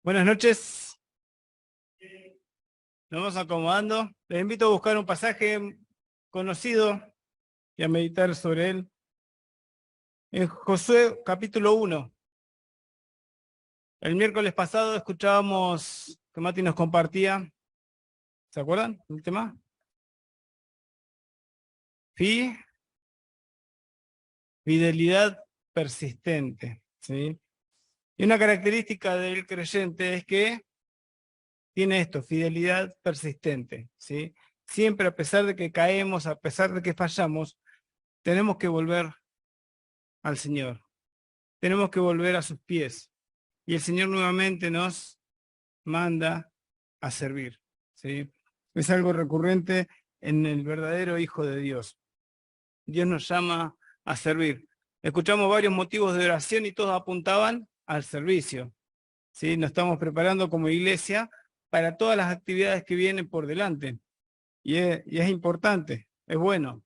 Buenas noches, nos vamos acomodando. Les invito a buscar un pasaje conocido y a meditar sobre él. En Josué capítulo 1. El miércoles pasado escuchábamos que Mati nos compartía, ¿se acuerdan del tema? Fidelidad persistente, ¿sí? Y una característica del creyente es que tiene esto, fidelidad persistente, ¿sí? Siempre, a pesar de que caemos, a pesar de que fallamos, tenemos que volver al Señor. Tenemos que volver a sus pies. Y el Señor nuevamente nos manda a servir, ¿sí? Es algo recurrente en el verdadero Hijo de Dios. Dios nos llama a servir. Escuchamos varios motivos de oración y todos apuntaban al servicio, ¿sí? Nos estamos preparando como iglesia para todas las actividades que vienen por delante. Y es importante, es bueno.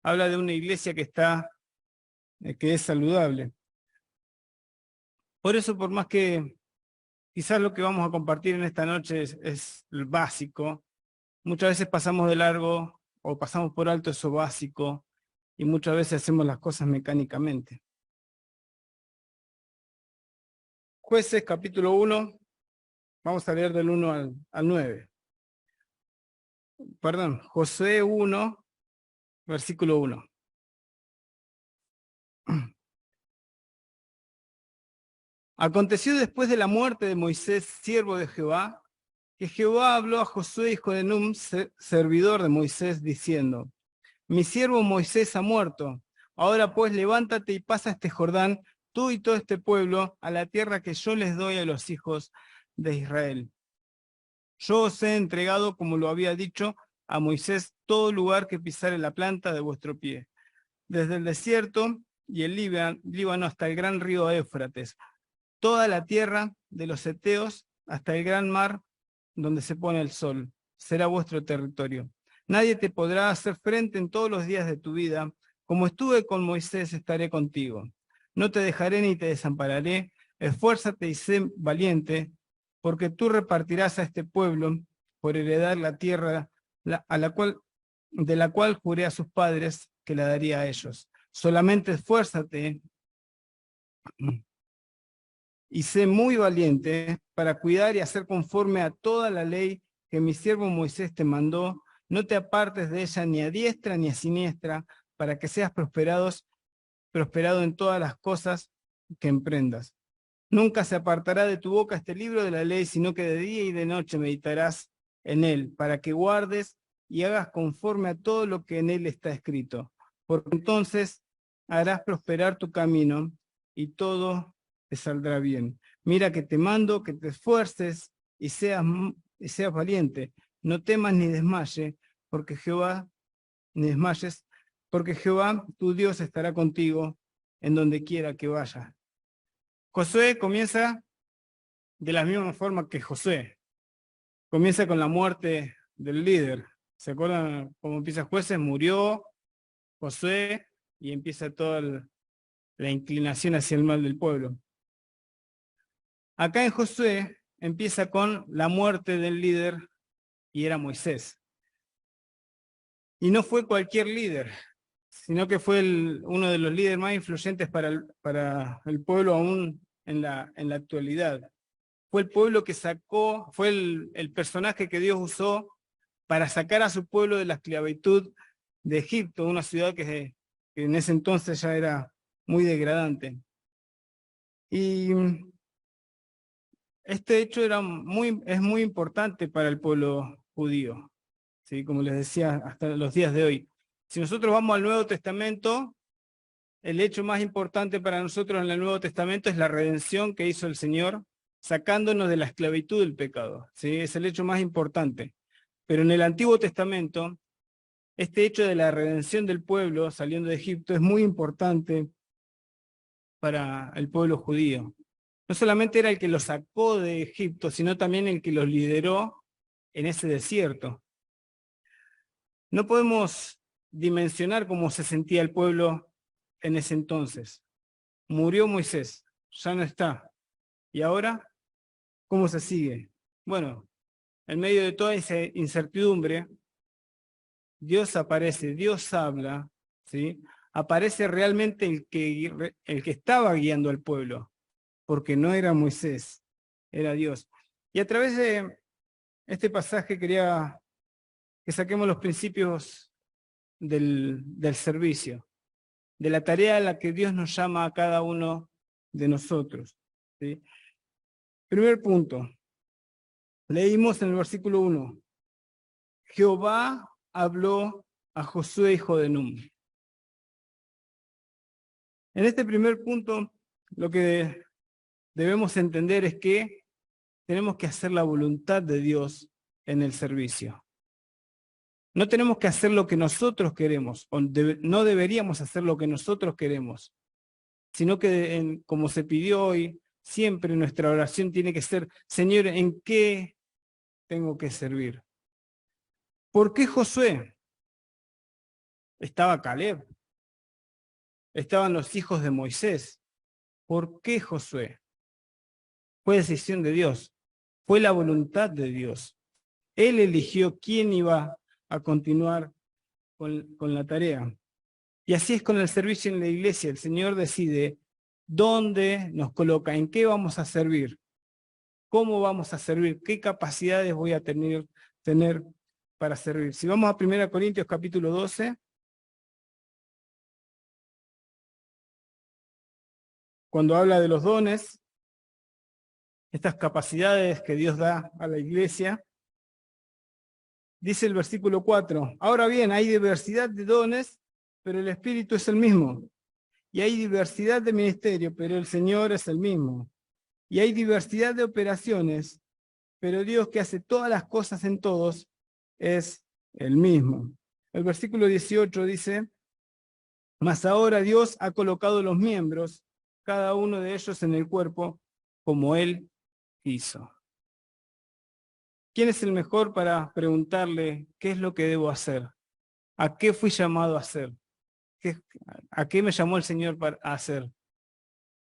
Habla de una iglesia que es saludable. Por eso, por más que quizás lo que vamos a compartir en esta noche es el básico, muchas veces pasamos de largo o pasamos por alto eso básico y muchas veces hacemos las cosas mecánicamente. Jueces capítulo 1, vamos a leer del 1 al 9. Perdón, Josué 1, versículo 1. Aconteció después de la muerte de Moisés, siervo de Jehová, que Jehová habló a Josué, hijo de Nun, servidor de Moisés, diciendo: Mi siervo Moisés ha muerto. Ahora pues levántate y pasa este Jordán, tú y todo este pueblo, a la tierra que yo les doy a los hijos de Israel. Yo os he entregado, como lo había dicho a Moisés, todo lugar que pisare la planta de vuestro pie, desde el desierto y el Líbano hasta el gran río Éufrates, toda la tierra de los heteos hasta el gran mar donde se pone el sol, será vuestro territorio. Nadie te podrá hacer frente en todos los días de tu vida. Como estuve con Moisés, estaré contigo. No te dejaré ni te desampararé. Esfuérzate y sé valiente, porque tú repartirás a este pueblo por heredar la tierra de la cual juré a sus padres que la daría a ellos. Solamente esfuérzate y sé muy valiente para cuidar y hacer conforme a toda la ley que mi siervo Moisés te mandó. No te apartes de ella ni a diestra ni a siniestra, para que seas prosperado en todas las cosas que emprendas. Nunca se apartará de tu boca este libro de la ley, sino que de día y de noche meditarás en él, para que guardes y hagas conforme a todo lo que en él está escrito. Porque entonces harás prosperar tu camino y todo te saldrá bien. Mira que te mando que te esfuerces y seas valiente. No temas ni desmayes, porque Jehová, tu Dios, estará contigo en donde quiera que vayas. Josué comienza de la misma forma que Josué. Comienza con la muerte del líder. ¿Se acuerdan cómo empieza Jueces? Murió Josué y empieza toda la inclinación hacia el mal del pueblo. Acá en Josué empieza con la muerte del líder y era Moisés. Y no fue cualquier líder, sino que fue uno de los líderes más influyentes para el pueblo aún en la actualidad. Fue el pueblo que sacó, fue el personaje que Dios usó para sacar a su pueblo de la esclavitud de Egipto, una ciudad que en ese entonces ya era muy degradante. Y este hecho es muy importante para el pueblo judío, ¿sí? Como les decía, hasta los días de hoy. Si nosotros vamos al Nuevo Testamento, el hecho más importante para nosotros en el Nuevo Testamento es la redención que hizo el Señor, sacándonos de la esclavitud del pecado, ¿sí? Es el hecho más importante. Pero en el Antiguo Testamento, este hecho de la redención del pueblo saliendo de Egipto es muy importante para el pueblo judío. No solamente era el que los sacó de Egipto, sino también el que los lideró en ese desierto. No podemos dimensionar cómo se sentía el pueblo en ese entonces. Murió Moisés, ya no está. ¿Y ahora ¿Cómo se sigue? Bueno, en medio de toda esa incertidumbre, Dios aparece, Dios habla, ¿sí? Aparece realmente el que estaba guiando al pueblo, porque no era Moisés, era Dios. Y a través de este pasaje quería que saquemos los principios del servicio, de la tarea a la que Dios nos llama a cada uno de nosotros, ¿sí? Primer punto, leímos en el versículo 1, Jehová habló a Josué, hijo de Nun. En este primer punto, lo que debemos entender es que tenemos que hacer la voluntad de Dios en el servicio. No tenemos que hacer lo que nosotros queremos, o no deberíamos hacer lo que nosotros queremos, sino que, como se pidió hoy, siempre nuestra oración tiene que ser, Señor, ¿en qué tengo que servir? ¿Por qué Josué? Estaba Caleb, estaban los hijos de Moisés. ¿Por qué Josué? Fue decisión de Dios, fue la voluntad de Dios. Él eligió quién iba a continuar con la tarea. Y así es con el servicio en la iglesia. El Señor decide dónde nos coloca, en qué vamos a servir, cómo vamos a servir, qué capacidades voy a tener para servir. Si vamos a 1 Corintios capítulo 12, cuando habla de los dones, estas capacidades que Dios da a la iglesia, dice el versículo 4, ahora bien, hay diversidad de dones, pero el Espíritu es el mismo. Y hay diversidad de ministerio, pero el Señor es el mismo. Y hay diversidad de operaciones, pero Dios que hace todas las cosas en todos es el mismo. El versículo 18 dice, mas ahora Dios ha colocado los miembros, cada uno de ellos en el cuerpo, como Él quiso. ¿Quién es el mejor para preguntarle qué es lo que debo hacer? ¿A qué fui llamado a hacer? ¿A qué me llamó el Señor para hacer?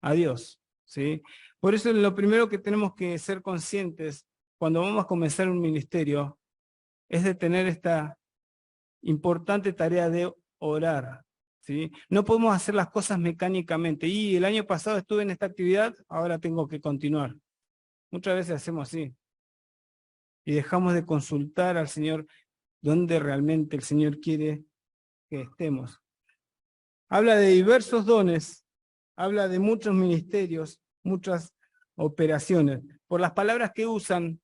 A Dios, ¿sí? Por eso lo primero que tenemos que ser conscientes cuando vamos a comenzar un ministerio es de tener esta importante tarea de orar, ¿sí? No podemos hacer las cosas mecánicamente. Y el año pasado estuve en esta actividad, ahora tengo que continuar. Muchas veces hacemos así. Y dejamos de consultar al Señor dónde realmente el Señor quiere que estemos. Habla de diversos dones, habla de muchos ministerios, muchas operaciones. Por las palabras que usan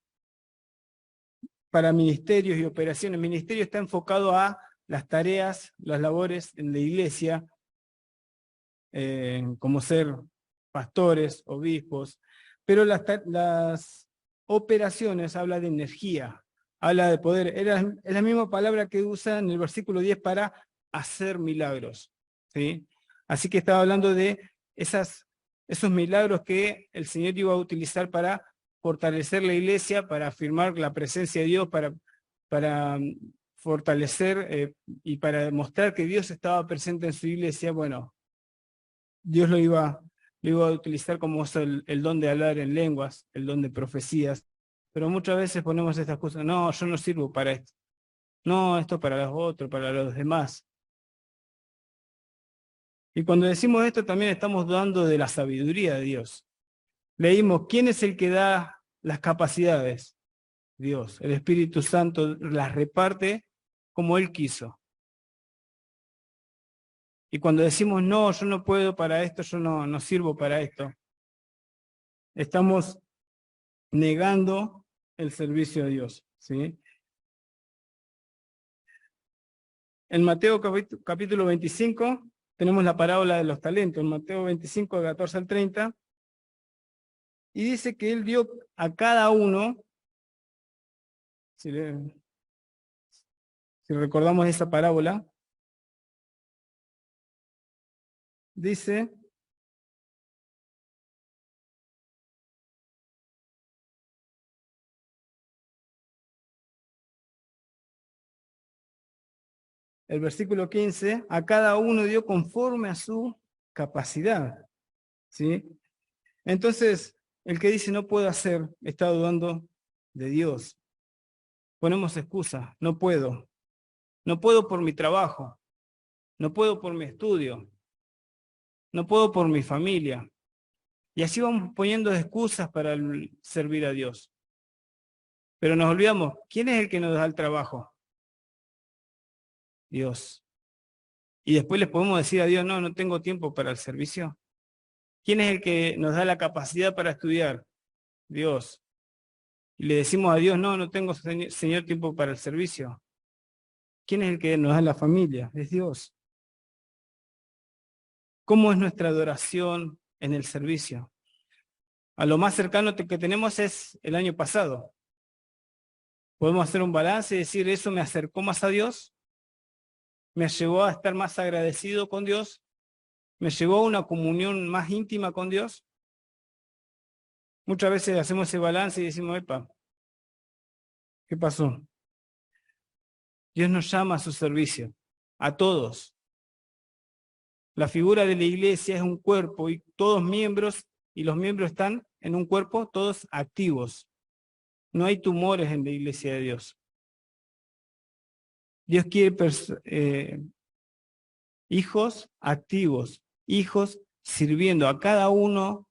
para ministerios y operaciones, ministerio está enfocado a las tareas, las labores en la iglesia, como ser pastores, obispos, pero las operaciones habla de energía, habla de poder. Es la misma palabra que usa en el versículo 10 para hacer milagros, ¿sí? Así que estaba hablando de esos milagros que el Señor iba a utilizar para fortalecer la iglesia, para afirmar la presencia de Dios, para fortalecer y para demostrar que Dios estaba presente en su iglesia. Bueno, Dios lo iba a utilizar como el don de hablar en lenguas, el don de profecías, pero muchas veces ponemos estas cosas, no, yo no sirvo para esto, no, esto para los otros, para los demás. Y cuando decimos esto también estamos dudando de la sabiduría de Dios. Leímos, ¿quién es el que da las capacidades? Dios. El Espíritu Santo las reparte como Él quiso. Y cuando decimos, no, yo no puedo para esto, yo no sirvo para esto, estamos negando el servicio a Dios, ¿sí? En Mateo capítulo 25 tenemos la parábola de los talentos, en Mateo 25, de 14 al 30, y dice que Él dio a cada uno, si recordamos esa parábola, dice, el versículo 15, a cada uno dio conforme a su capacidad, ¿sí? Entonces, El que dice no puedo hacer, está dudando de Dios. Ponemos excusas, no puedo. No puedo por mi trabajo, no puedo por mi estudio, no puedo por mi familia. Y así vamos poniendo excusas para servir a Dios. Pero nos olvidamos, ¿quién es el que nos da el trabajo? Dios. Y después les podemos decir a Dios, no, no tengo tiempo para el servicio. ¿Quién es el que nos da la capacidad para estudiar? Dios. Y le decimos a Dios, no, no tengo, Señor, tiempo para el servicio. ¿Quién es el que nos da la familia? Es Dios. ¿Cómo es nuestra adoración en el servicio? A lo más cercano que tenemos es el año pasado. Podemos hacer un balance y decir, ¿eso me acercó más a Dios? ¿Me llevó a estar más agradecido con Dios? ¿Me llevó a una comunión más íntima con Dios? Muchas veces hacemos ese balance y decimos, epa, ¿qué pasó? Dios nos llama a su servicio, a todos. La figura de la iglesia es un cuerpo y todos miembros, y los miembros están en un cuerpo, todos activos. No hay tumores en la iglesia de Dios. Dios quiere hijos activos, hijos sirviendo a cada uno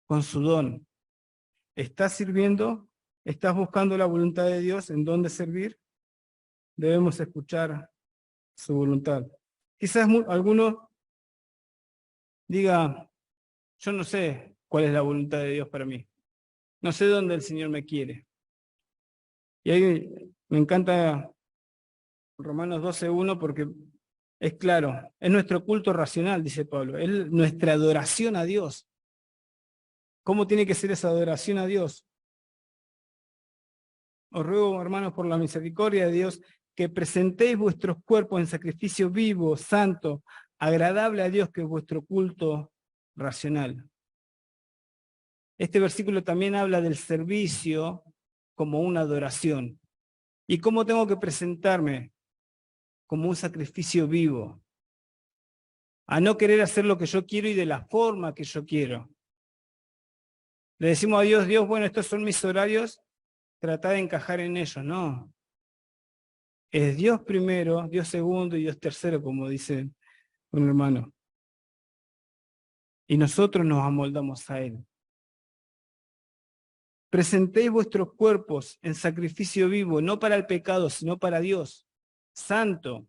con su don. ¿Estás sirviendo? ¿Estás buscando la voluntad de Dios en dónde servir? Debemos escuchar su voluntad. Quizás alguno diga, yo no sé cuál es la voluntad de Dios para mí. No sé dónde el Señor me quiere. Y ahí me encanta Romanos 12:1 porque es claro, es nuestro culto racional, dice Pablo, es nuestra adoración a Dios. ¿Cómo tiene que ser esa adoración a Dios? Os ruego, hermanos, por la misericordia de Dios, que presentéis vuestros cuerpos en sacrificio vivo, santo, agradable a Dios, que es vuestro culto racional. Este versículo también habla del servicio como una adoración. ¿Y cómo tengo que presentarme? Como un sacrificio vivo. A no querer hacer lo que yo quiero y de la forma que yo quiero. Le decimos a Dios, Dios, bueno, estos son mis horarios, trata de encajar en ellos. No. Es Dios primero, Dios segundo y Dios tercero, como dice un hermano. Y nosotros nos amoldamos a Él. Presentéis vuestros cuerpos en sacrificio vivo, no para el pecado, sino para Dios. Santo.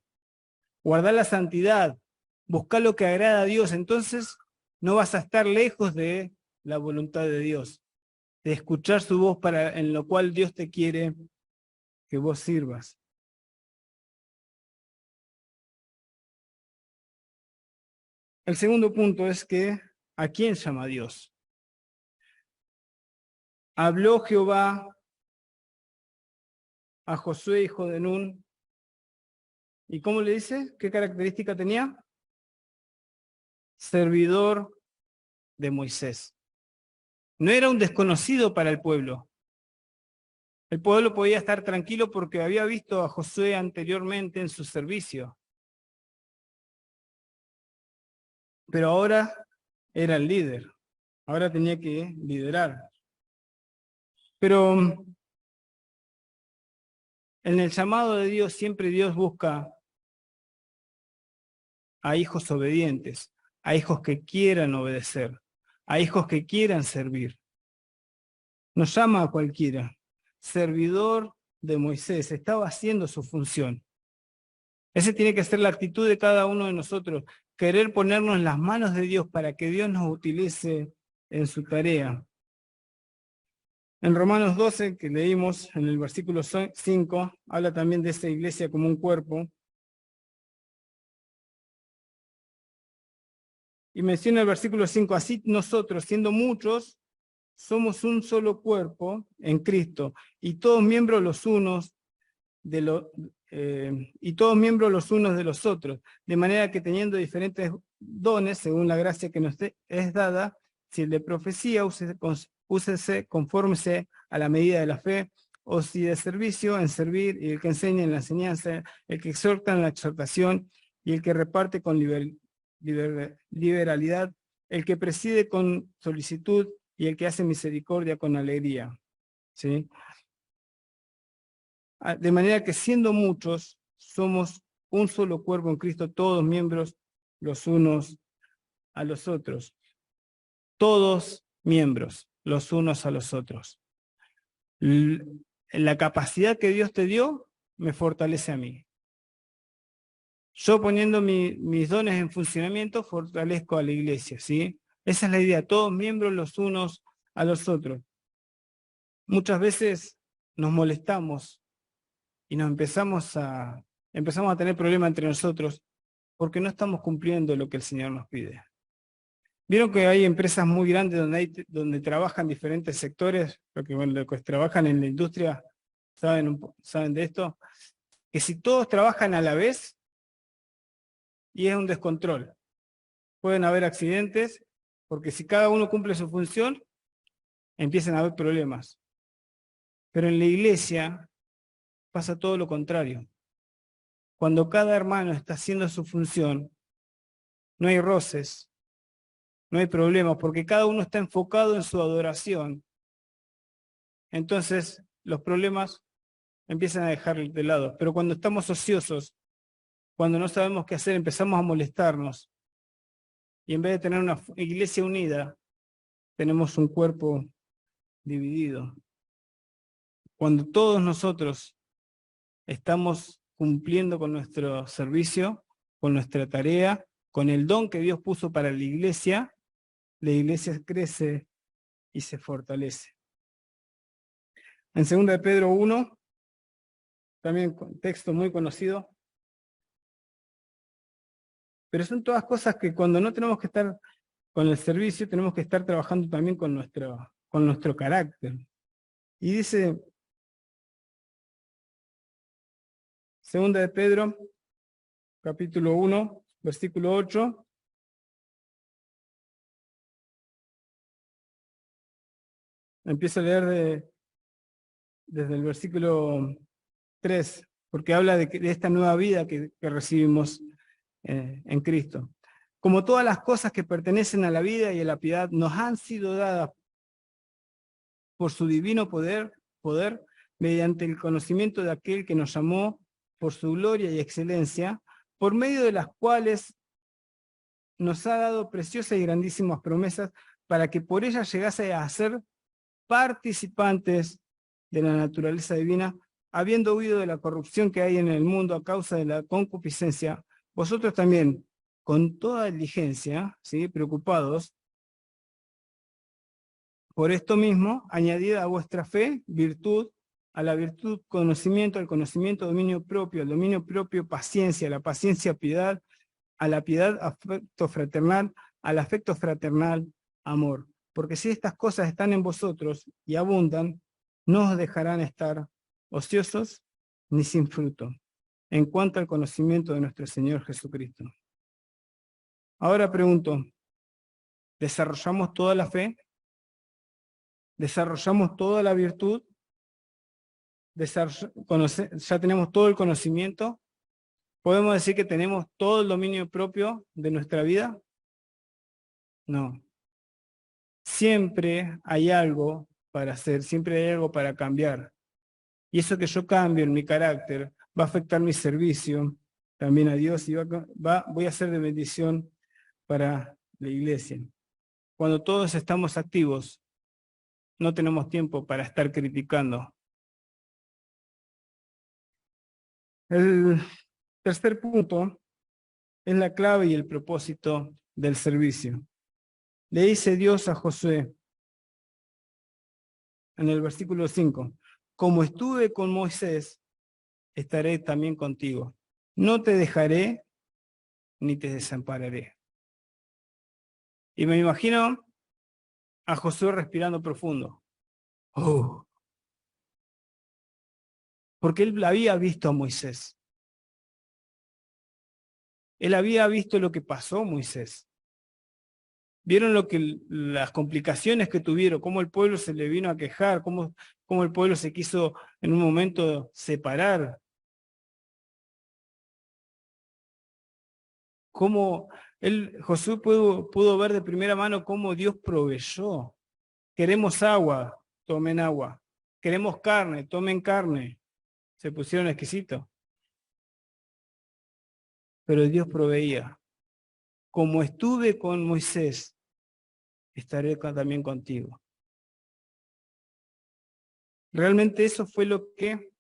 Guardar la santidad. Buscar lo que agrada a Dios. Entonces no vas a estar lejos de la voluntad de Dios. De escuchar su voz en lo cual Dios te quiere que vos sirvas. El segundo punto es que, ¿a quién llama Dios? Habló Jehová a Josué, hijo de Nun. ¿Y cómo le dice? ¿Qué característica tenía? Servidor de Moisés. No era un desconocido para el pueblo. El pueblo podía estar tranquilo porque había visto a Josué anteriormente en su servicio. Pero ahora era el líder. Ahora tenía que liderar. Pero en el llamado de Dios siempre Dios busca a hijos obedientes, a hijos que quieran obedecer, a hijos que quieran servir. No llama a cualquiera. Servidor de Moisés, estaba haciendo su función. Esa tiene que ser la actitud de cada uno de nosotros, querer ponernos en las manos de Dios para que Dios nos utilice en su tarea. En Romanos 12, que leímos en el versículo 5, habla también de esta iglesia como un cuerpo. Y menciona el versículo 5, así nosotros, siendo muchos, somos un solo cuerpo en Cristo, y todos miembros los unos de los otros, de manera que teniendo diferentes dones, según la gracia que nos es dada, si el de profecía, úsese conforme a la medida de la fe, o si de servicio, en servir, y el que enseña en la enseñanza, el que exhorta en la exhortación, y el que reparte con liberalidad, el que preside con solicitud, y el que hace misericordia con alegría. ¿Sí? De manera que siendo muchos, somos un solo cuerpo en Cristo, todos miembros los unos a los otros. Todos miembros los unos a los otros. La capacidad que Dios te dio me fortalece a mí. Yo poniendo mis dones en funcionamiento fortalezco a la iglesia, ¿sí? Esa es la idea, todos miembros los unos a los otros. Muchas veces nos molestamos y empezamos a tener problemas entre nosotros porque no estamos cumpliendo lo que el Señor nos pide. Vieron que hay empresas muy grandes donde trabajan diferentes sectores, los que trabajan en la industria saben de esto, que si todos trabajan a la vez, y es un descontrol. Pueden haber accidentes, porque si cada uno cumple su función, empiezan a haber problemas. Pero en la iglesia pasa todo lo contrario. Cuando cada hermano está haciendo su función, no hay roces, no hay problemas, porque cada uno está enfocado en su adoración. Entonces, los problemas empiezan a dejar de lado. Pero cuando estamos ociosos, cuando no sabemos qué hacer, empezamos a molestarnos. Y en vez de tener una iglesia unida, tenemos un cuerpo dividido. Cuando todos nosotros estamos cumpliendo con nuestro servicio, con nuestra tarea, con el don que Dios puso para la iglesia crece y se fortalece. En 2 de Pedro 1, también texto muy conocido, pero son todas cosas que cuando no tenemos que estar con el servicio, tenemos que estar trabajando también con nuestro carácter. Y dice, 2 de Pedro, capítulo 1, versículo 8, empiezo a leer desde el versículo 3, porque habla de esta nueva vida que recibimos en Cristo. Como todas las cosas que pertenecen a la vida y a la piedad nos han sido dadas por su divino poder, mediante el conocimiento de aquel que nos llamó por su gloria y excelencia, por medio de las cuales nos ha dado preciosas y grandísimas promesas para que por ellas llegase a ser participantes de la naturaleza divina, habiendo huido de la corrupción que hay en el mundo a causa de la concupiscencia, vosotros también, con toda diligencia, ¿sí?, preocupados, por esto mismo, añadid a vuestra fe virtud, a la virtud conocimiento, al conocimiento dominio propio, al dominio propio paciencia, a la paciencia piedad, a la piedad afecto fraternal, al afecto fraternal amor. Porque si estas cosas están en vosotros y abundan, no os dejarán estar ociosos ni sin fruto, en cuanto al conocimiento de nuestro Señor Jesucristo. Ahora pregunto, ¿desarrollamos toda la fe? ¿Desarrollamos toda la virtud? ¿Ya tenemos todo el conocimiento? ¿Podemos decir que tenemos todo el dominio propio de nuestra vida? No. Siempre hay algo para hacer, siempre hay algo para cambiar. Y eso que yo cambio en mi carácter va a afectar mi servicio también a Dios y voy a ser de bendición para la iglesia. Cuando todos estamos activos, no tenemos tiempo para estar criticando. El tercer punto es la clave y el propósito del servicio. Le dice Dios a Josué en el versículo 5, como estuve con Moisés, estaré también contigo. No te dejaré ni te desampararé. Y me imagino a Josué respirando profundo. Oh, porque él había visto a Moisés. Él había visto lo que pasó Moisés. Vieron las complicaciones que tuvieron, cómo el pueblo se le vino a quejar, cómo el pueblo se quiso en un momento separar. Cómo Josué pudo ver de primera mano cómo Dios proveyó Queremos agua, tomen agua. Queremos carne, tomen carne. Se pusieron exquisitos. Pero Dios proveía. Como estuve con Moisés, estaré también contigo. Realmente eso fue lo que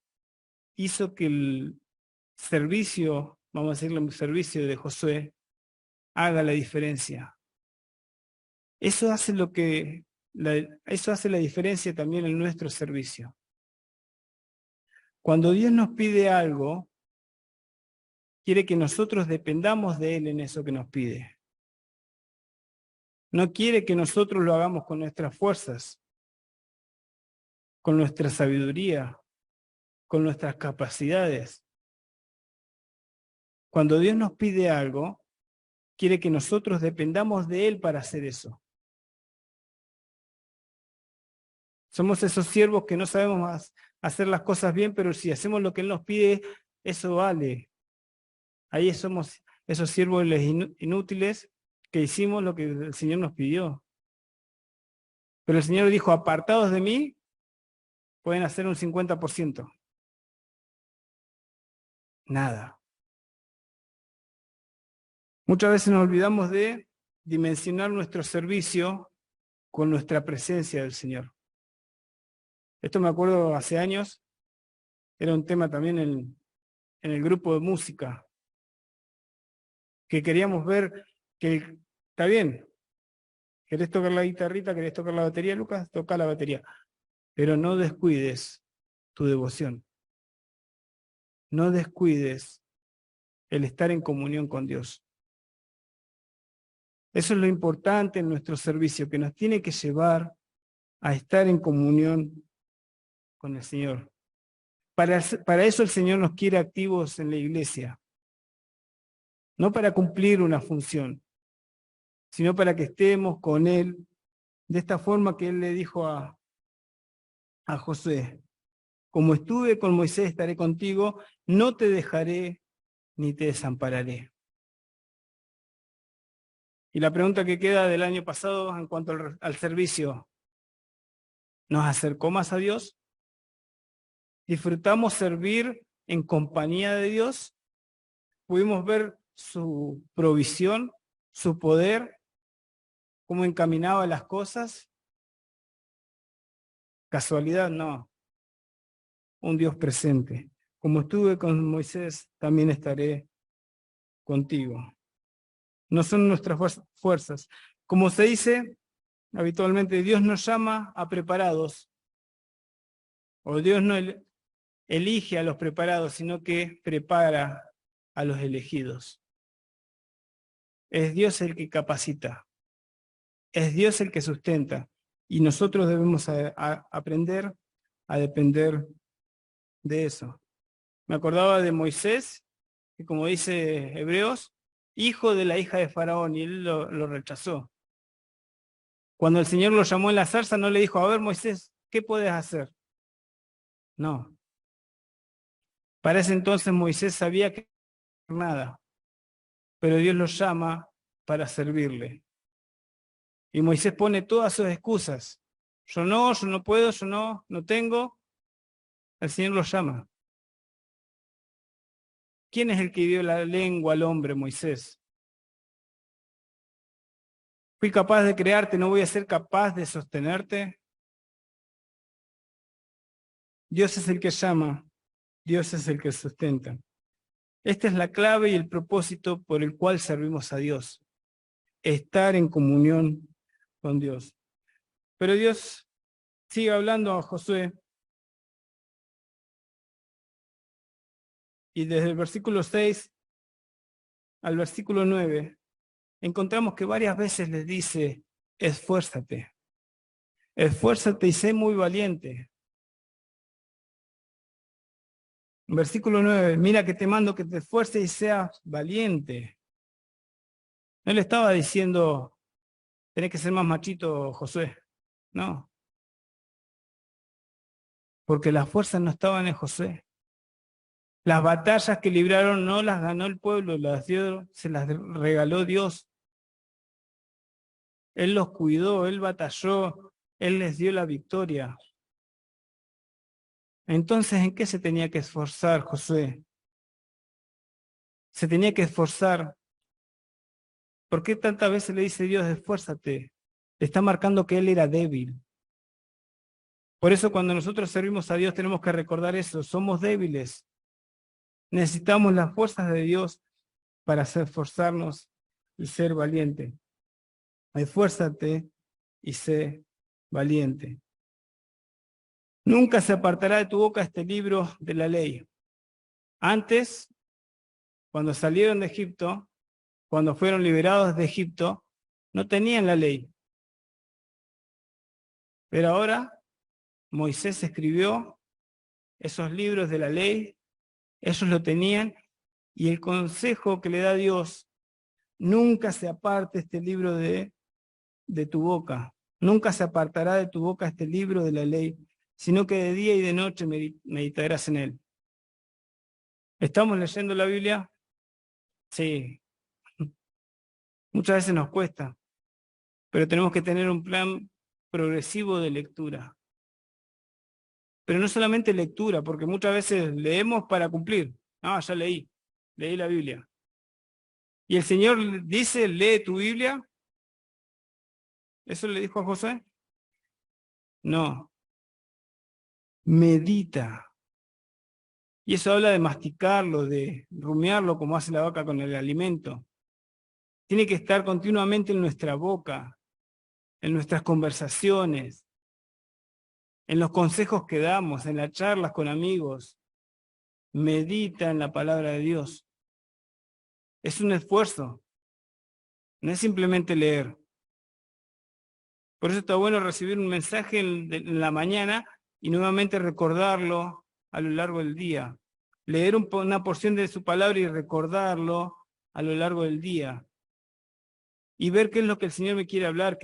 hizo que el servicio, vamos a decirle el servicio de Josué, haga la diferencia. Eso hace eso hace la diferencia también en nuestro servicio. Cuando Dios nos pide algo, quiere que nosotros dependamos de Él en eso que nos pide. No quiere que nosotros lo hagamos con nuestras fuerzas, con nuestra sabiduría, con nuestras capacidades. Cuando Dios nos pide algo, quiere que nosotros dependamos de Él para hacer eso. Somos esos siervos que no sabemos hacer las cosas bien, pero si hacemos lo que Él nos pide, eso vale. Ahí somos esos siervos inútiles que hicimos lo que el Señor nos pidió. Pero el Señor dijo, apartados de mí, pueden hacer un 50%. Nada. Muchas veces nos olvidamos de dimensionar nuestro servicio con nuestra presencia del Señor. Esto me acuerdo hace años, era un tema también en el grupo de música, que queríamos ver que está bien, querés tocar la guitarrita, querés tocar la batería, Lucas, toca la batería, pero no descuides tu devoción. No descuides el estar en comunión con Dios. Eso es lo importante en nuestro servicio, que nos tiene que llevar a estar en comunión con el Señor. Para eso el Señor nos quiere activos en la iglesia. No para cumplir una función, sino para que estemos con Él de esta forma que Él le dijo a Josué. Como estuve con Moisés, estaré contigo, no te dejaré ni te desampararé. Y la pregunta que queda del año pasado en cuanto al servicio, ¿nos acercó más a Dios? ¿Disfrutamos servir en compañía de Dios? ¿Pudimos ver su provisión, su poder, cómo encaminaba las cosas? ¿Casualidad? No. Un Dios presente. Como estuve con Moisés, también estaré contigo. No son nuestras fuerzas. Como se dice habitualmente, Dios nos llama a preparados, o Dios no elige a los preparados, sino que prepara a los elegidos. Es Dios el que capacita, es Dios el que sustenta, y nosotros debemos aprender a depender de eso. Me acordaba de Moisés, que como dice Hebreos, hijo de la hija de Faraón, y él lo rechazó. Cuando el Señor lo llamó en la zarza, no le dijo, a ver Moisés, ¿qué puedes hacer? No. Para ese entonces Moisés sabía que no era nada, pero Dios lo llama para servirle. Y Moisés pone todas sus excusas. Yo no puedo, yo no tengo. El Señor lo llama. ¿Quién es el que dio la lengua al hombre, Moisés? Fui capaz de crearte, ¿no voy a ser capaz de sostenerte? Dios es el que llama, Dios es el que sustenta. Esta es la clave y el propósito por el cual servimos a Dios. Estar en comunión con Dios. Pero Dios sigue hablando a Josué. Y desde el versículo 6 al versículo 9, encontramos que varias veces les dice, esfuérzate. Esfuérzate y sé muy valiente. Versículo 9, mira que te mando que te esfuerces y seas valiente. No le estaba diciendo, tenés que ser más machito, Josué. No. Porque las fuerzas no estaban en Josué. Las batallas que libraron no las ganó el pueblo, se las regaló Dios. Él los cuidó, Él batalló, Él les dio la victoria. Entonces, ¿en qué se tenía que esforzar Josué? Se tenía que esforzar. ¿Por qué tantas veces le dice Dios, esfuérzate? Le está marcando que él era débil. Por eso cuando nosotros servimos a Dios tenemos que recordar eso, somos débiles. Necesitamos las fuerzas de Dios para esforzarnos y ser valiente. Esfuérzate y sé valiente. Nunca se apartará de tu boca este libro de la ley. Antes, cuando salieron de Egipto, cuando fueron liberados de Egipto, no tenían la ley. Pero ahora Moisés escribió esos libros de la ley, ellos lo tenían, y el consejo que le da Dios, nunca se aparte este libro de tu boca, nunca se apartará de tu boca este libro de la ley, sino que de día y de noche meditarás en él. ¿Estamos leyendo la Biblia? Sí. Muchas veces nos cuesta, pero tenemos que tener un plan progresivo de lectura. Pero no solamente lectura, porque muchas veces leemos para cumplir. Ah, ya leí la Biblia. Y el Señor dice, lee tu Biblia. ¿Eso le dijo a José? No, medita. Y eso habla de masticarlo, de rumiarlo como hace la vaca con el alimento. Tiene que estar continuamente en nuestra boca, en nuestras conversaciones, en los consejos que damos, en las charlas con amigos. Medita en la palabra de Dios. Es un esfuerzo, no es simplemente leer. Por eso está bueno recibir un mensaje en la mañana y nuevamente recordarlo a lo largo del día. Leer una porción de su palabra y recordarlo a lo largo del día. Y ver qué es lo que el Señor me quiere hablar,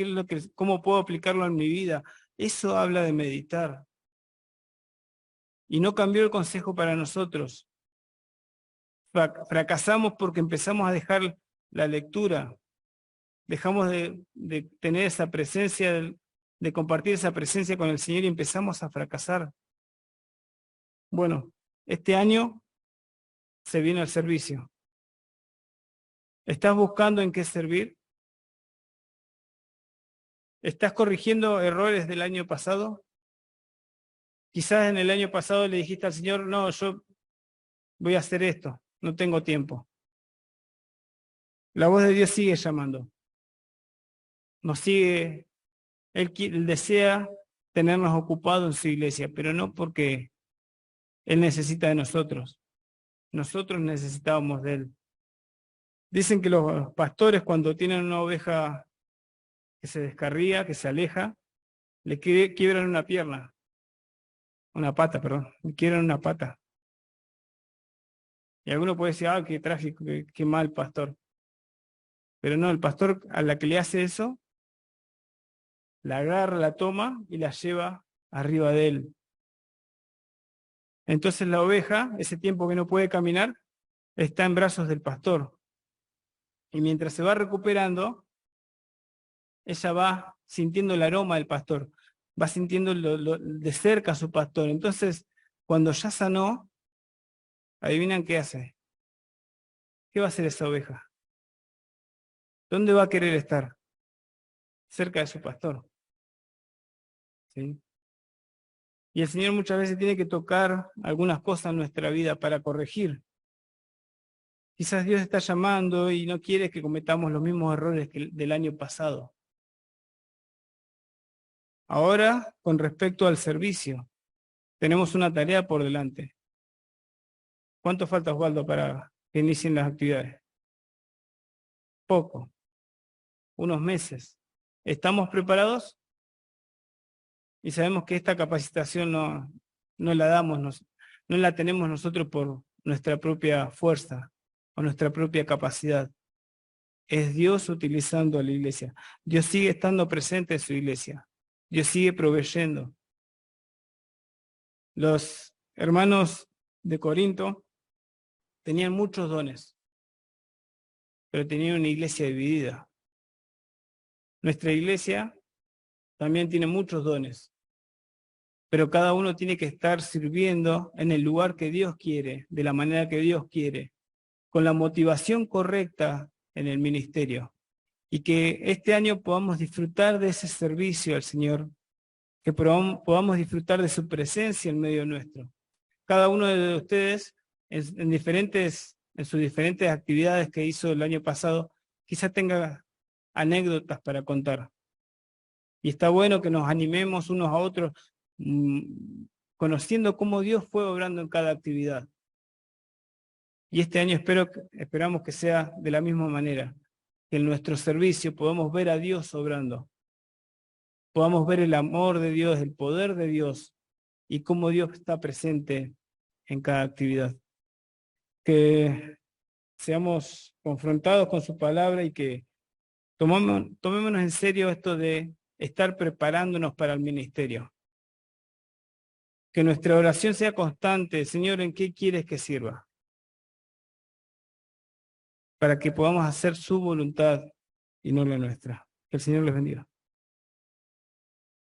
cómo puedo aplicarlo en mi vida. Eso habla de meditar. Y no cambió el consejo para nosotros. Fracasamos porque empezamos a dejar la lectura. Dejamos de tener esa presencia, de compartir esa presencia con el Señor y empezamos a fracasar. Bueno, este año se viene el servicio. ¿Estás buscando en qué servir? ¿Estás corrigiendo errores del año pasado? Quizás en el año pasado le dijiste al Señor, no, yo voy a hacer esto, no tengo tiempo. La voz de Dios sigue llamando. Nos sigue, Él desea tenernos ocupados en su iglesia, pero no porque Él necesita de nosotros. Nosotros necesitábamos de Él. Dicen que los pastores cuando tienen una oveja que se descarría, que se aleja, le quiebran una pata, perdón, le quiebran una pata. Y alguno puede decir, ah, qué trágico, qué mal pastor. Pero no, el pastor a la que le hace eso, la agarra, la toma y la lleva arriba de él. Entonces la oveja, ese tiempo que no puede caminar, está en brazos del pastor. Y mientras se va recuperando, ella va sintiendo el aroma del pastor, va sintiendo de cerca a su pastor. Entonces, cuando ya sanó, ¿adivinan qué hace? ¿Qué va a hacer esa oveja? ¿Dónde va a querer estar? Cerca de su pastor. ¿Sí? Y el Señor muchas veces tiene que tocar algunas cosas en nuestra vida para corregir. Quizás Dios está llamando y no quiere que cometamos los mismos errores que del año pasado. Ahora, con respecto al servicio, tenemos una tarea por delante. ¿Cuánto falta, Osvaldo, para que inicien las actividades? Poco, unos meses. ¿Estamos preparados? Y sabemos que esta capacitación no la damos, no la tenemos nosotros por nuestra propia fuerza o nuestra propia capacidad. Es Dios utilizando a la iglesia. Dios sigue estando presente en su iglesia. Dios sigue proveyendo. Los hermanos de Corinto tenían muchos dones, pero tenían una iglesia dividida. Nuestra iglesia también tiene muchos dones, pero cada uno tiene que estar sirviendo en el lugar que Dios quiere, de la manera que Dios quiere, con la motivación correcta en el ministerio. Y que este año podamos disfrutar de ese servicio al Señor, que podamos disfrutar de su presencia en medio nuestro. Cada uno de ustedes, en sus diferentes actividades que hizo el año pasado, quizá tenga anécdotas para contar. Y está bueno que nos animemos unos a otros, conociendo cómo Dios fue obrando en cada actividad. Y este año esperamos que sea de la misma manera, que en nuestro servicio podamos ver a Dios obrando, podamos ver el amor de Dios, el poder de Dios y cómo Dios está presente en cada actividad. Que seamos confrontados con su palabra y que tomémonos en serio esto de estar preparándonos para el ministerio. Que nuestra oración sea constante. Señor, ¿en qué quieres que sirva? Para que podamos hacer su voluntad y no la nuestra. Que el Señor les bendiga.